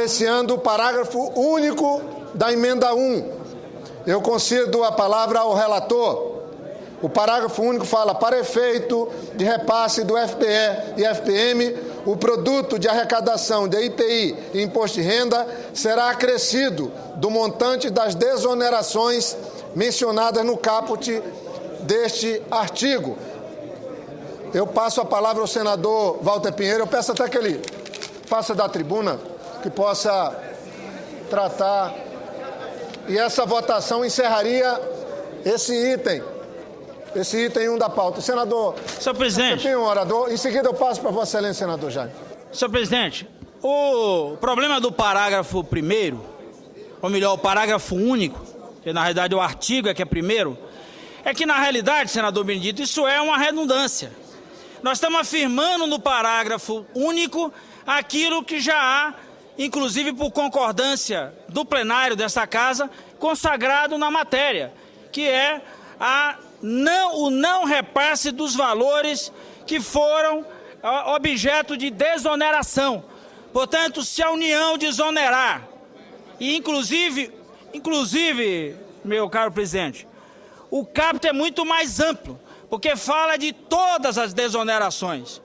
apreciando o parágrafo único da emenda 1. Eu concedo a palavra ao relator. O parágrafo único fala: para efeito de repasse do FPE e FPM, o produto de arrecadação de IPI e imposto de renda será acrescido do montante das desonerações mencionadas no caput deste artigo. Eu passo a palavra ao senador Walter Pinheiro. Eu peço até que ele faça da tribuna, que possa tratar. E essa votação encerraria esse item 1 da pauta. Senador, senhor presidente, tem um orador. Em seguida eu passo para Vossa Excelência, senador Jaime. Senhor presidente, o problema do parágrafo 1º, ou melhor, o parágrafo único, que na realidade o artigo é que é primeiro, é que na realidade, senador Benedito, isso é uma redundância. Nós estamos afirmando no parágrafo único aquilo que já há, inclusive por concordância do plenário desta casa, consagrado na matéria, que é o não repasse dos valores que foram objeto de desoneração. Portanto, se a União desonerar, e inclusive, meu caro presidente, o caput é muito mais amplo, porque fala de todas as desonerações.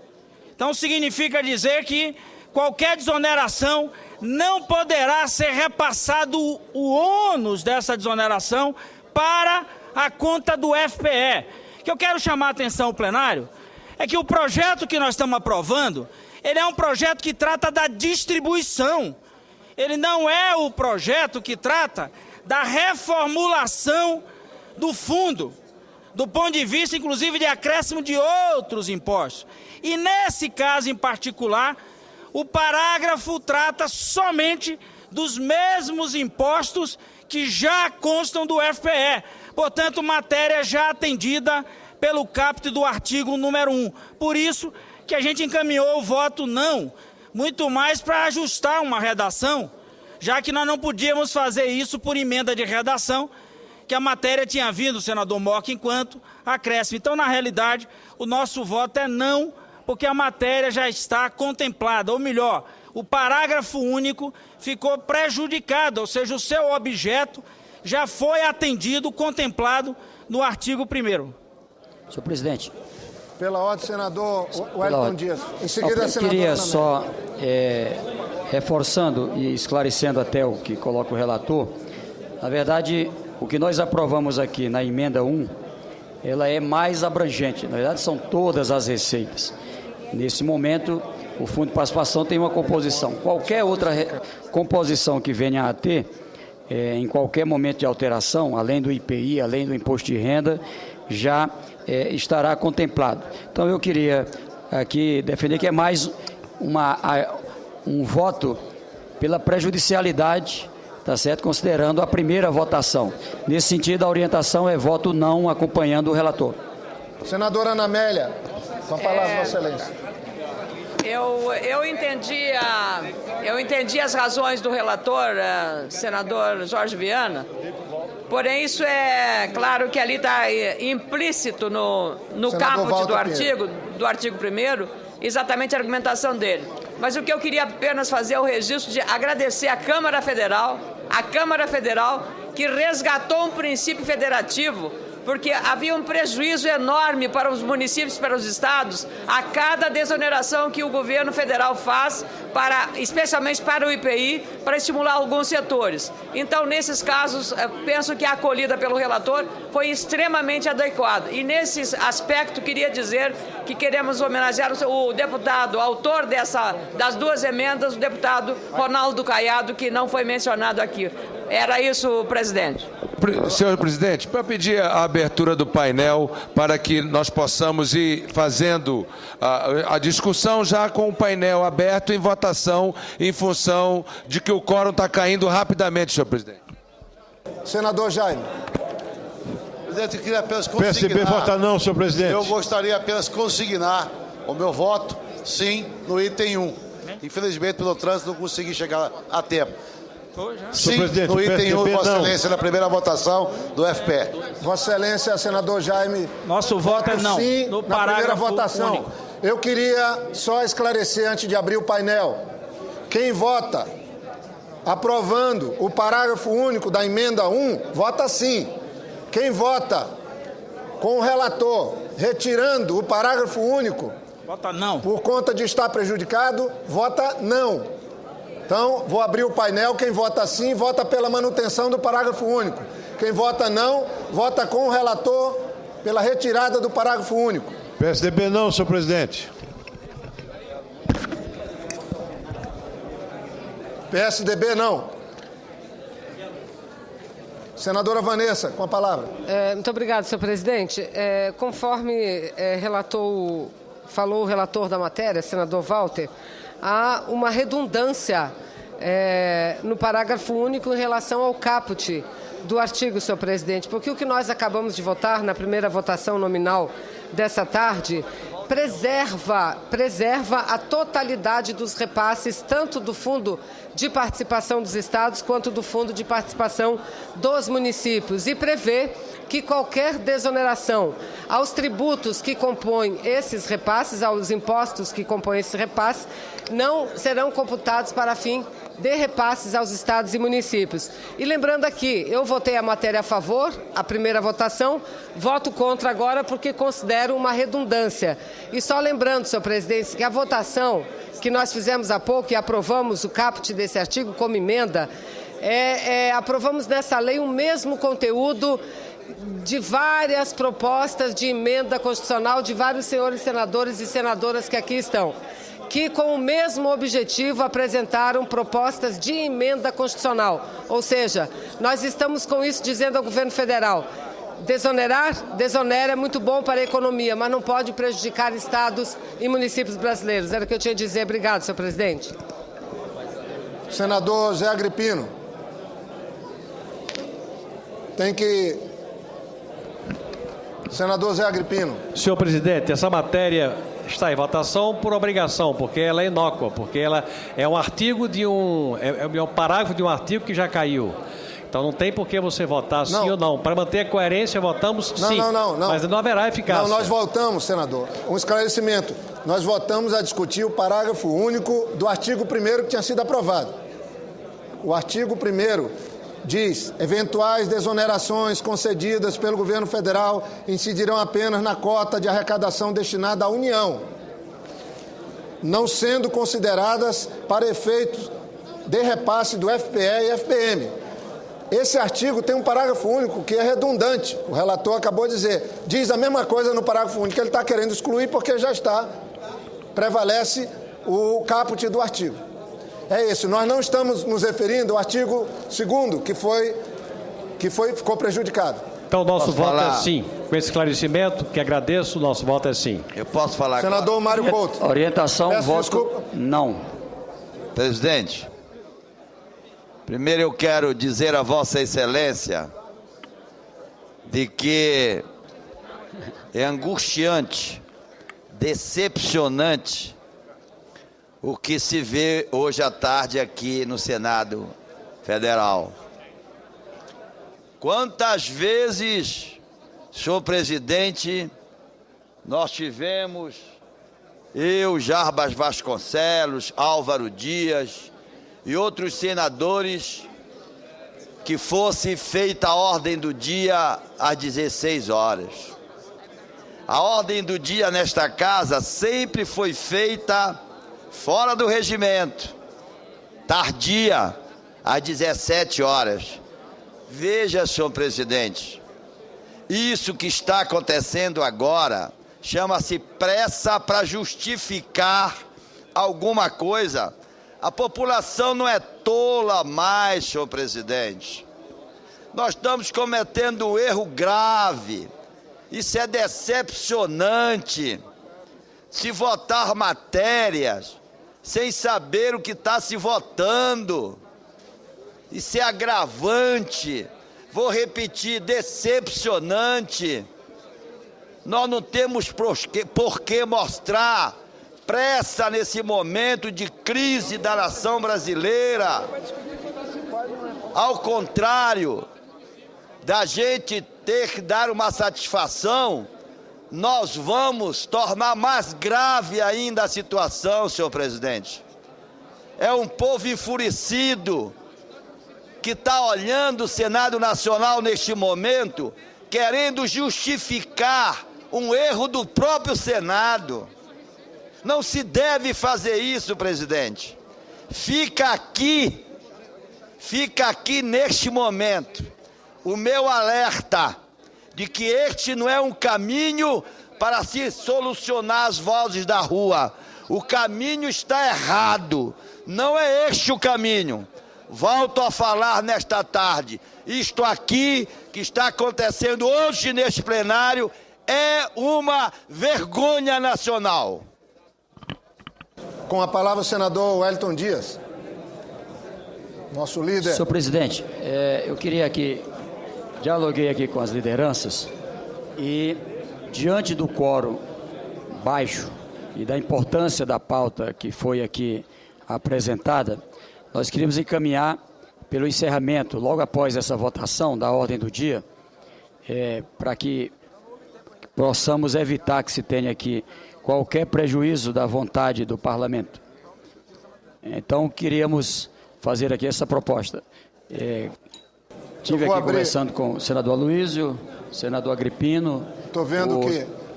Então significa dizer que qualquer desoneração não poderá ser repassado o ônus dessa desoneração para a conta do FPE. O que eu quero chamar a atenção ao plenário é que o projeto que nós estamos aprovando, ele é um projeto que trata da distribuição. Ele não é o projeto que trata da reformulação do fundo, do ponto de vista, inclusive, de acréscimo de outros impostos. E nesse caso em particular, o parágrafo trata somente dos mesmos impostos que já constam do FPE. Portanto, matéria já atendida pelo caput do artigo número 1. Por isso que a gente encaminhou o voto não, muito mais para ajustar uma redação, já que nós não podíamos fazer isso por emenda de redação, que a matéria tinha vindo, senador Moca, enquanto acréscimo. Então, na realidade, o nosso voto é não, porque a matéria já está contemplada, ou melhor, o parágrafo único ficou prejudicado, ou seja, o seu objeto já foi atendido, contemplado no artigo 1º. Senhor presidente. Pela ordem, senador Wellington Dias. Em seguida, senador. Eu queria só, reforçando e esclarecendo até o que coloca o relator, na verdade, o que nós aprovamos aqui na emenda 1, ela é mais abrangente. Na verdade, são todas as receitas. Nesse momento, o Fundo de Participação tem uma composição. Qualquer outra composição que venha a ter, em qualquer momento de alteração, além do IPI, além do imposto de renda, já estará contemplado. Então, eu queria aqui defender que é mais um voto pela prejudicialidade, tá certo? Considerando a primeira votação. Nesse sentido, a orientação é voto não, acompanhando o relator. Senadora Ana Amélia, com a palavra, Vossa Excelência. Eu entendi as razões do relator, senador Jorge Viana, porém isso é claro que ali está implícito no caput do artigo 1º, exatamente a argumentação dele. Mas o que eu queria apenas fazer é o registro de agradecer à Câmara Federal, que resgatou um princípio federativo, porque havia um prejuízo enorme para os municípios, para os estados, a cada desoneração que o governo federal faz, especialmente para o IPI, para estimular alguns setores. Então, nesses casos, penso que a acolhida pelo relator foi extremamente adequada. E nesse aspecto, queria dizer que queremos homenagear o deputado, autor das duas emendas, o deputado Ronaldo Caiado, que não foi mencionado aqui. Era isso, presidente. Senhor presidente, para pedir a abertura do painel para que nós possamos ir fazendo a discussão já com o painel aberto em votação, em função de que o quórum está caindo rapidamente, senhor presidente. Senador Jaime. Presidente, eu queria apenas consignar... PSB vota não, senhor presidente. Eu gostaria apenas de consignar o meu voto, sim, no item 1. Infelizmente, pelo trânsito, não consegui chegar a tempo. Sim, no item 1, Vossa Excelência, na primeira votação do FPE. Vossa Excelência, senador Jaime. Nosso voto é não. Sim, no na primeira parágrafo votação. único. Eu queria só esclarecer antes de abrir o painel. Quem vota aprovando o parágrafo único da emenda 1, vota sim. Quem vota com o relator retirando o parágrafo único, vota não. Por conta de estar prejudicado, vota não. Então, vou abrir o painel. Quem vota sim, vota pela manutenção do parágrafo único. Quem vota não, vota com o relator pela retirada do parágrafo único. PSDB não, senhor presidente. PSDB não. Senadora Vanessa, com a palavra. Muito obrigado, senhor presidente. Conforme falou o relator da matéria, senador Walter, há uma redundância no parágrafo único em relação ao caput do artigo, senhor presidente, porque o que nós acabamos de votar na primeira votação nominal dessa tarde preserva a totalidade dos repasses, tanto do Fundo de Participação dos Estados quanto do Fundo de Participação dos Municípios, e prevê que qualquer desoneração aos tributos que compõem esses repasses, aos impostos que compõem esses repasses, não serão computados para fim de repasses aos estados e municípios. E lembrando aqui, eu votei a matéria a favor, a primeira votação, voto contra agora porque considero uma redundância. E só lembrando, senhor presidente, que a votação que nós fizemos há pouco e aprovamos o caput desse artigo como emenda, aprovamos nessa lei o mesmo conteúdo de várias propostas de emenda constitucional de vários senhores senadores e senadoras que aqui estão, que com o mesmo objetivo apresentaram propostas de emenda constitucional. Ou seja, nós estamos com isso dizendo ao governo federal: desonera é muito bom para a economia, mas não pode prejudicar estados e municípios brasileiros. Era o que eu tinha a dizer. Obrigado, senhor presidente. Senador Zé Agripino. Senador Zé Agripino. Senhor presidente, essa matéria está em votação por obrigação, porque ela é inócua, porque ela é um artigo de um parágrafo de um artigo que já caiu. Então não tem por que você votar sim ou não. Para manter a coerência, votamos sim. Não. Mas não haverá eficácia. Não, nós voltamos, senador. Um esclarecimento. Nós voltamos a discutir o parágrafo único do artigo 1º que tinha sido aprovado. O artigo 1º diz: eventuais desonerações concedidas pelo governo federal incidirão apenas na cota de arrecadação destinada à União, não sendo consideradas para efeitos de repasse do FPE e FPM. Esse artigo tem um parágrafo único que é redundante. O relator acabou de dizer, diz a mesma coisa no parágrafo único, ele está querendo excluir porque já prevalece o caput do artigo. É isso, nós não estamos nos referindo ao artigo 2º, que ficou prejudicado. Então o nosso voto é sim. Com esse esclarecimento, que agradeço, o nosso voto é sim. Eu posso falar agora? Senador Mário Couto. Orientação, peço voto desculpa. não. Presidente, primeiro eu quero dizer a Vossa Excelência de que é angustiante, decepcionante o que se vê hoje à tarde aqui no Senado Federal. Quantas vezes, senhor presidente, nós tivemos, eu, Jarbas Vasconcelos, Álvaro Dias e outros senadores, que fosse feita a ordem do dia às 16 horas. A ordem do dia nesta casa sempre foi feita fora do regimento, tardia, às 17 horas. Veja, senhor presidente, isso que está acontecendo agora chama-se pressa para justificar alguma coisa. A população não é tola mais, senhor presidente. Nós estamos cometendo um erro grave. Isso é decepcionante. Se votar matérias sem saber o que está se votando. Isso é agravante. Vou repetir, decepcionante. Nós não temos por que mostrar pressa nesse momento de crise da nação brasileira. Ao contrário da gente ter que dar uma satisfação, nós vamos tornar mais grave ainda a situação, senhor presidente. É um povo enfurecido, que está olhando o Senado Nacional neste momento, querendo justificar um erro do próprio Senado. Não se deve fazer isso, presidente. Fica aqui neste momento, o meu alerta de que este não é um caminho para se solucionar as vozes da rua. O caminho está errado, não é este o caminho. Volto a falar nesta tarde, isto aqui que está acontecendo hoje neste plenário é uma vergonha nacional. Com a palavra o senador Wellington Dias, nosso líder. Senhor presidente, eu queria aqui, dialoguei aqui com as lideranças e diante do quórum baixo e da importância da pauta que foi aqui apresentada, nós queríamos encaminhar pelo encerramento, logo após essa votação da ordem do dia, para que possamos evitar que se tenha aqui qualquer prejuízo da vontade do parlamento. Então, queríamos fazer aqui essa proposta. Estive aqui conversando com o senador Aloysio, senador Agripino. Estou vendo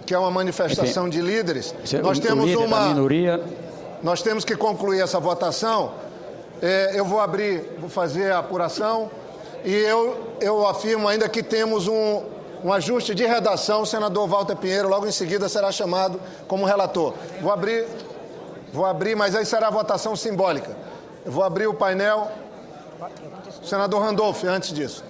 que é uma manifestação de líderes. Nós temos minoria. Nós temos que concluir essa votação. Eu vou fazer a apuração e eu afirmo ainda que temos um ajuste de redação. O senador Walter Pinheiro logo em seguida será chamado como relator. Vou abrir, mas aí será a votação simbólica. Eu vou abrir o painel. Senador Randolph, antes disso.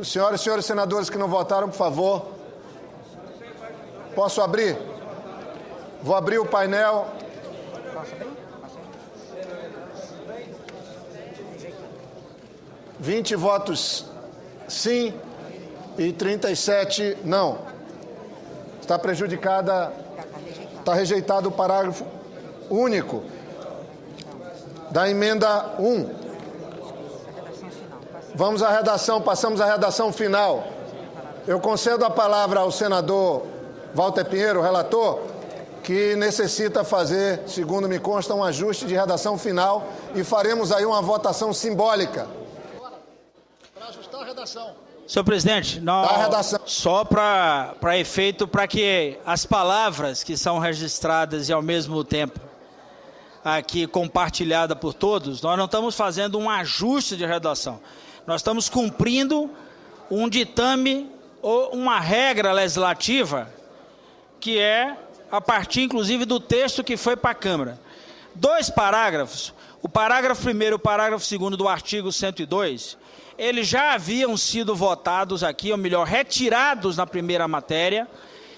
Senhoras e senhores senadores que não votaram, por favor. Posso abrir? Vou abrir o painel. Posso abrir? 20 votos sim e 37 não. Está prejudicada, está rejeitado o parágrafo único da emenda 1. Vamos à redação, passamos à redação final. Eu concedo a palavra ao senador Walter Pinheiro, relator, que necessita fazer, segundo me consta, um ajuste de redação final e faremos aí uma votação simbólica. Para ajustar a redação. Senhor presidente, só para efeito, para que as palavras que são registradas e ao mesmo tempo aqui compartilhada por todos, nós não estamos fazendo um ajuste de redação. Nós estamos cumprindo um ditame ou uma regra legislativa que é a partir, inclusive, do texto que foi para a Câmara. 2 parágrafos, o parágrafo 1º e o parágrafo 2º do artigo 102, eles já haviam sido votados aqui, ou melhor, retirados na primeira matéria.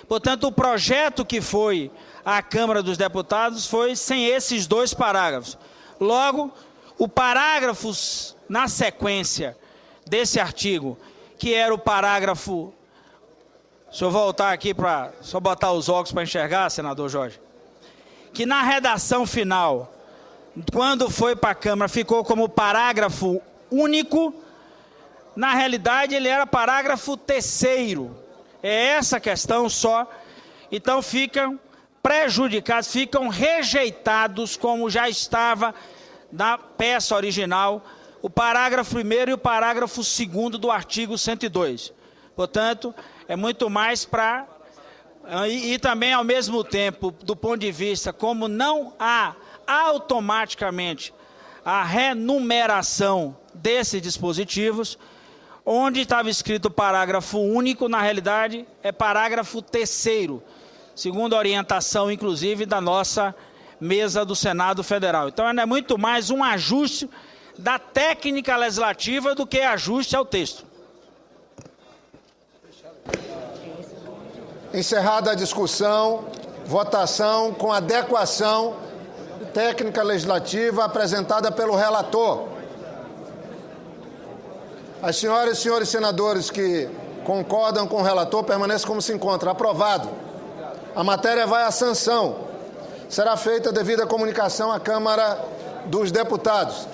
Portanto, o projeto que foi à Câmara dos Deputados foi sem esses 2 parágrafos. Logo, o parágrafo na sequência desse artigo, que era o parágrafo... Deixa eu voltar aqui para só botar os óculos para enxergar, senador Jorge. Que na redação final, quando foi para a Câmara, ficou como parágrafo único. Na realidade, ele era parágrafo 3º. É essa questão só. Então, ficam prejudicados, ficam rejeitados, como já estava na peça original, o parágrafo 1º e o parágrafo 2º do artigo 102. Portanto, é muito mais para... E também, ao mesmo tempo, do ponto de vista, como não há automaticamente a renumeração desses dispositivos, onde estava escrito parágrafo único, na realidade, é parágrafo 3º, segundo a orientação, inclusive, da nossa mesa do Senado Federal. Então, é muito mais um ajuste da técnica legislativa do que ajuste ao texto. Encerrada a discussão, votação com adequação técnica legislativa apresentada pelo relator. As senhoras e senhores senadores que concordam com o relator permaneçam como se encontra. Aprovado. A matéria vai à sanção. Será feita devida comunicação à Câmara dos Deputados.